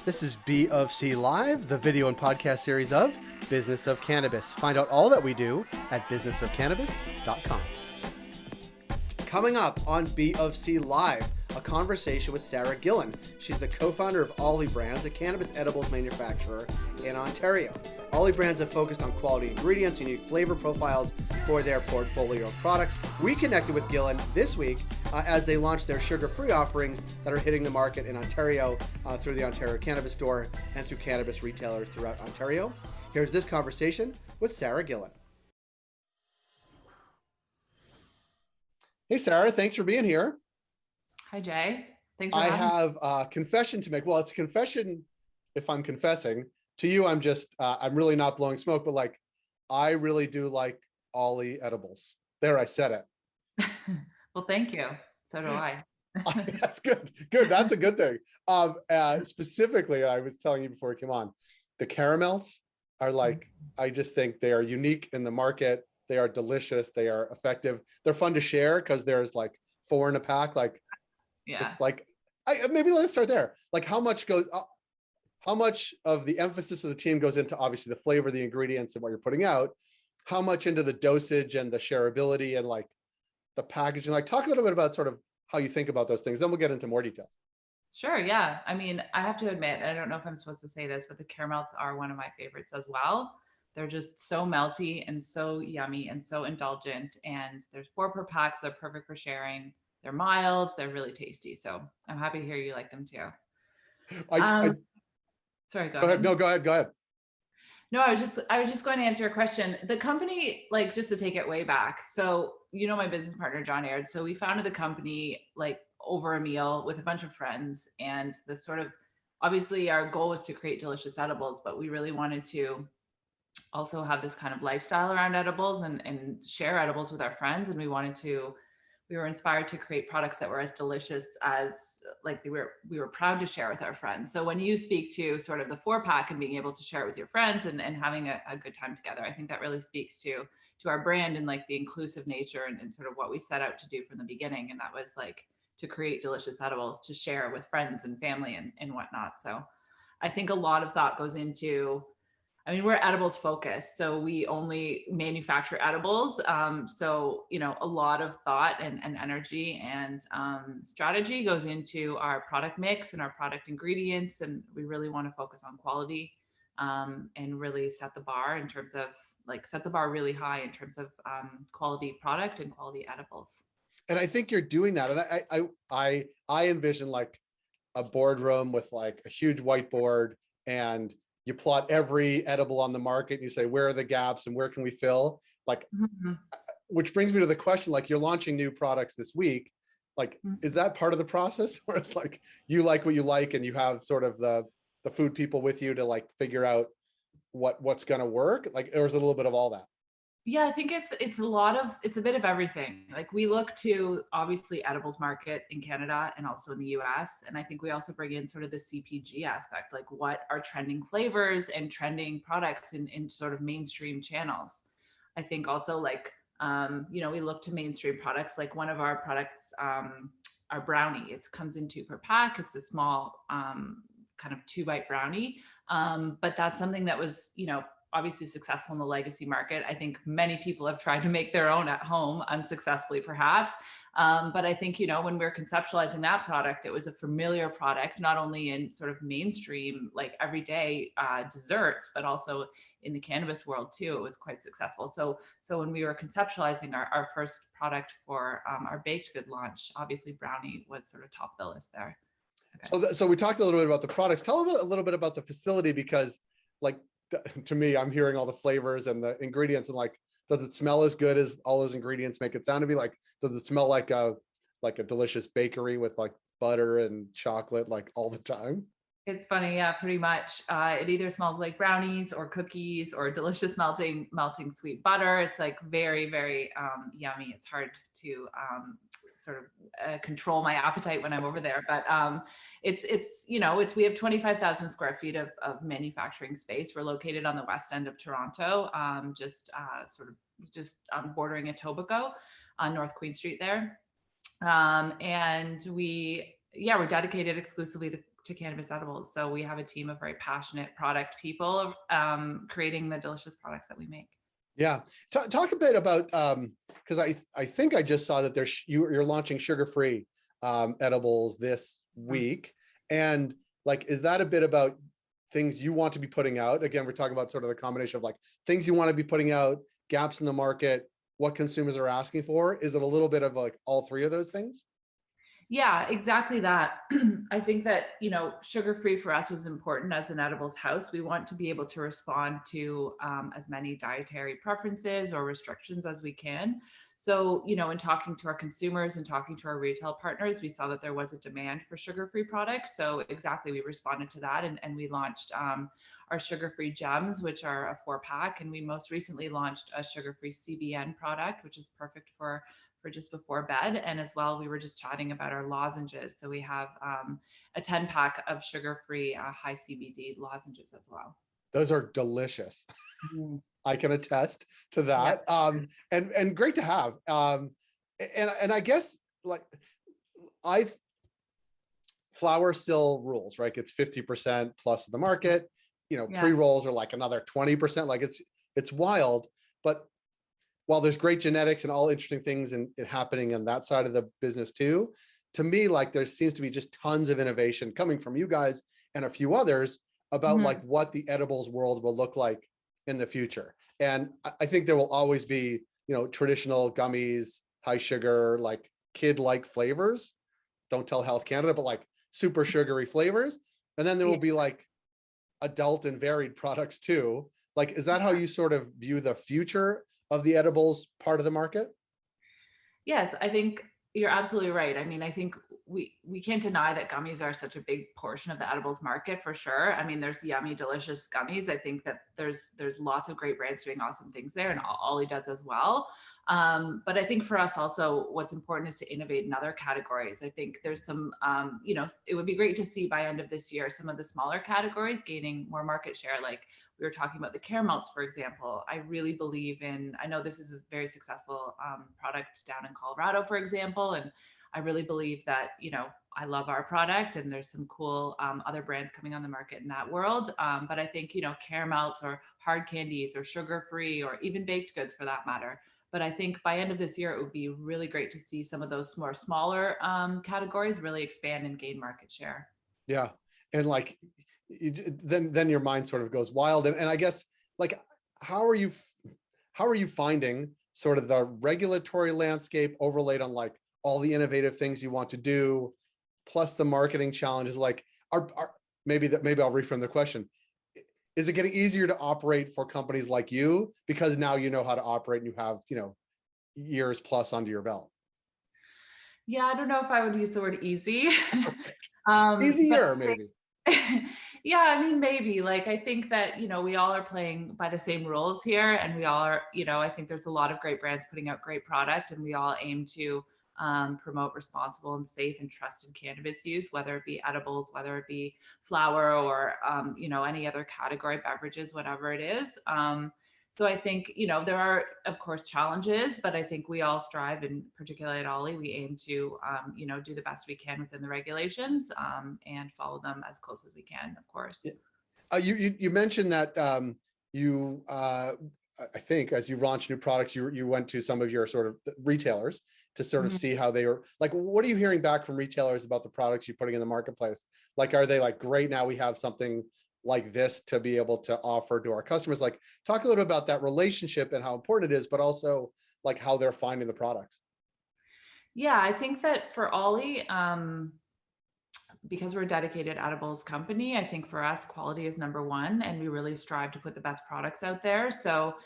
This is BofC Live, the video and podcast series of Business of Cannabis. Find out all that we do at businessofcannabis.com. Coming up on BofC Live, a conversation with Sarah Gillin. She's the co-founder of Olli Brands, a cannabis edibles manufacturer in Ontario. Olli Brands have focused on quality ingredients, unique flavor profiles for their portfolio of products. We connected with Gillin this week as they launched their sugar-free offerings that are hitting the market in Ontario through the Ontario Cannabis Store and through cannabis retailers throughout Ontario. Here's this conversation with Sarah Gillin. Hey, Sarah, thanks for being here. Hi, Jay. Thanks for having me. I have a confession to make. Well, it's a confession if I'm confessing. To you, I'm really not blowing smoke, but like, I really do like Olli edibles. There, I said it. Well, thank you. So do I. That's good. Good. That's a good thing. Specifically, I was telling you before we came on, the caramels are like, I just think they are unique in the market. They are delicious. They are effective. They're fun to share because there's like 4 in a pack. Like, yeah, it's like, maybe let's start there. Like, how much of the emphasis of the team goes into obviously the flavor, the ingredients, and what you're putting out? How much into the dosage and the shareability and like the packaging? Like, talk a little bit about sort of how you think about those things. Then we'll get into more details. Sure. Yeah. I mean, I have to admit, I don't know if I'm supposed to say this, but the caramels are one of my favorites as well. They're just so melty and so yummy and so indulgent. And there's 4 per pack, so they're perfect for sharing. They're mild. They're really tasty. So I'm happy to hear you like them too. Sorry, go ahead. No, go ahead. No, I was just going to answer your question. The company, like, just to take it way back. So, you know, my business partner, John Aird. So we founded the company like over a meal with a bunch of friends. And the sort of, obviously our goal was to create delicious edibles, but we really wanted to also have this kind of lifestyle around edibles and share edibles with our friends. And we were inspired to create products that were as delicious as like we were proud to share with our friends. So when you speak to sort of the 4-pack and being able to share it with your friends and having a good time together, I think that really speaks to our brand and like the inclusive nature and sort of what we set out to do from the beginning. And that was like to create delicious edibles to share with friends and family and whatnot. So I think a lot of thought goes into, I mean, we're edibles focused, so we only manufacture edibles. So, you know, a lot of thought and energy and strategy goes into our product mix and our product ingredients. And we really want to focus on quality and really set the bar in terms of set the bar really high in terms of quality product and quality edibles. And I think you're doing that. And I envision like a boardroom with like a huge whiteboard, and you plot every edible on the market and you say, where are the gaps and where can we fill? Like, which brings me to the question, like, you're launching new products this week. Like, is that part of the process where it's like, you like what you like and you have sort of the food people with you to like figure out what's going to work? Like, or is it a little bit of all that? Yeah, I think it's a bit of everything. Like, we look to obviously edibles market in Canada and also in the US. And I think we also bring in sort of the CPG aspect, like what are trending flavors and trending products in sort of mainstream channels. I think also like, you know, we look to mainstream products. Like one of our products, our brownie, it comes in 2 per pack. It's a small kind of 2-bite brownie. But that's something that was, you know, obviously successful in the legacy market. I think many people have tried to make their own at home, unsuccessfully perhaps. But I think, you know, when we were conceptualizing that product, it was a familiar product, not only in sort of mainstream, like everyday desserts, but also in the cannabis world too. It was quite successful. So when we were conceptualizing our first product for our baked good launch, obviously brownie was sort of top of the list there. Okay. So we talked a little bit about the products. Tell a little bit about the facility, because like, to me, I'm hearing all the flavors and the ingredients and like, does it smell as good as all those ingredients make it sound to be? Like, does it smell like a delicious bakery with like butter and chocolate like all the time? It's funny. Yeah, pretty much. It either smells like brownies or cookies or delicious melting sweet butter. It's like very, very yummy. It's hard to sort of control my appetite when I'm over there. But it's you know, we have 25,000 square feet of manufacturing space. We're located on the west end of Toronto, just bordering Etobicoke on North Queen Street there. And we're dedicated exclusively to cannabis edibles. So we have a team of very passionate product people creating the delicious products that we make. Yeah. Talk a bit about, because I think I just saw that you're launching sugar-free edibles this week. And like, is that a bit about things you want to be putting out? Again, we're talking about sort of the combination of like things you want to be putting out, gaps in the market, what consumers are asking for. Is it a little bit of like all three of those things? Yeah, exactly that. I think that, sugar-free for us was important as an edibles house. We want to be able to respond to as many dietary preferences or restrictions as we can. So, in talking to our consumers and talking to our retail partners, we saw that there was a demand for sugar-free products. So exactly, we responded to that and we launched our sugar-free gems, which are a 4-pack. And we most recently launched a sugar-free CBN product, which is perfect for just before bed. And as well, we were just chatting about our lozenges. So we have a 10-pack of sugar-free high CBD lozenges as well. Those are delicious. I can attest to that. Yeah. And great to have. And I guess like flour still rules, right? It's 50% plus of the market. Pre-rolls are like another 20%. Like it's wild. But while there's great genetics and all interesting things and happening on that side of the business too, to me, like there seems to be just tons of innovation coming from you guys and a few others about like what the edibles world will look like in the future. And I think there will always be, traditional gummies, high sugar, like kid-like flavors. Don't tell Health Canada, but like super sugary flavors. And then there will be like adult and varied products too. Like, is that how you sort of view the future of the edibles part of the market? Yes, I think you're absolutely right. I mean, I think we can't deny that gummies are such a big portion of the edibles market for sure. I mean, there's yummy, delicious gummies. I think that there's lots of great brands doing awesome things there, and Olli does as well. But I think for us also, what's important is to innovate in other categories. I think there's some, it would be great to see by end of this year some of the smaller categories gaining more market share. Like we were talking about the caramels, for example. I really believe in. I know this is a very successful product down in Colorado, for example, and I really believe that, I love our product and there's some cool other brands coming on the market in that world. But I think, caramels or hard candies or sugar-free or even baked goods for that matter. But I think by end of this year, it would be really great to see some of those more smaller categories really expand and gain market share. Yeah. And like, then your mind sort of goes wild. And I guess like, how are you finding sort of the regulatory landscape overlaid on like all the innovative things you want to do, plus the marketing challenges? Like, maybe I'll reframe the question. Is it getting easier to operate for companies like you because now you know how to operate and you have, years plus under your belt? Yeah, I don't know if I would use the word easy. Easier, maybe. Yeah, I mean, maybe. Like, I think that, we all are playing by the same rules here, and we all are, I think there's a lot of great brands putting out great product, and we all aim to promote responsible and safe and trusted cannabis use, whether it be edibles, whether it be flour or, any other category, beverages, whatever it is. So I think, there are, of course, challenges, but I think we all strive, and particularly at Olli, we aim to, do the best we can within the regulations and follow them as close as we can, of course. You mentioned that I think as you launch new products, you went to some of your sort of retailers to sort of see how they were like. What are you hearing back from retailers about the products you're putting in the marketplace? Like, are they like, great, now we have something like this to be able to offer to our customers? Like, talk a little about that relationship and how important it is, but also like how they're finding the products. Yeah, I think that for Olli, because we're a dedicated edibles company, I think for us, quality is number one, and we really strive to put the best products out there. So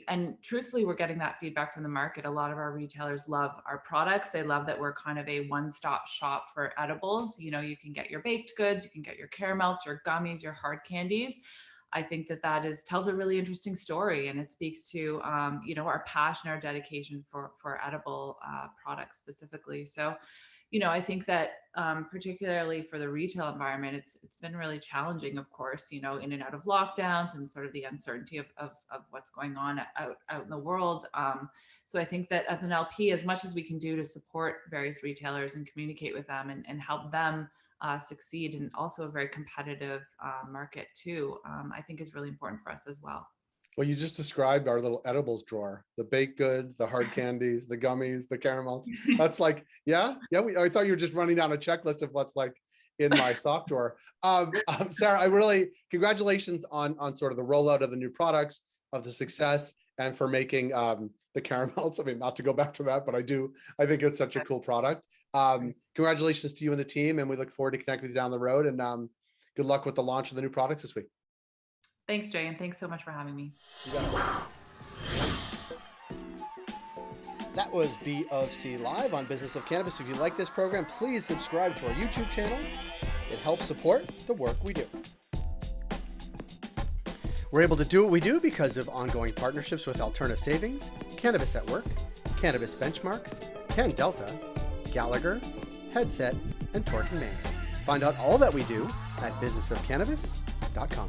and truthfully, we're getting that feedback from the market. A lot of our retailers love our products. They love that we're kind of a one-stop shop for edibles. You can get your baked goods, you can get your caramels, your gummies, your hard candies. I think that tells a really interesting story, and it speaks to our passion, our dedication for edible products specifically. So I think that particularly for the retail environment, it's been really challenging, of course, in and out of lockdowns and sort of the uncertainty of what's going on out in the world. So I think that as an LP, as much as we can do to support various retailers and communicate with them and help them succeed, and also a very competitive market too, I think is really important for us as well. Well, you just described our little edibles drawer, the baked goods, the hard candies, the gummies, the caramels. That's like, yeah. I thought you were just running down a checklist of what's like in my sock drawer. Sarah, congratulations on sort of the rollout of the new products, of the success, and for making the caramels. I mean, not to go back to that, but I think it's such a cool product. Congratulations to you and the team, and we look forward to connecting with you down the road, and good luck with the launch of the new products this week. Thanks, Jay, and thanks so much for having me. That was BofC Live on Business of Cannabis. If you like this program, please subscribe to our YouTube channel. It helps support the work we do. We're able to do what we do because of ongoing partnerships with Alterna Savings, Cannabis at Work, Cannabis Benchmarks, Can Delta, Gallagher, Headset, and Torque & Main. Find out all that we do at businessofcannabis.com.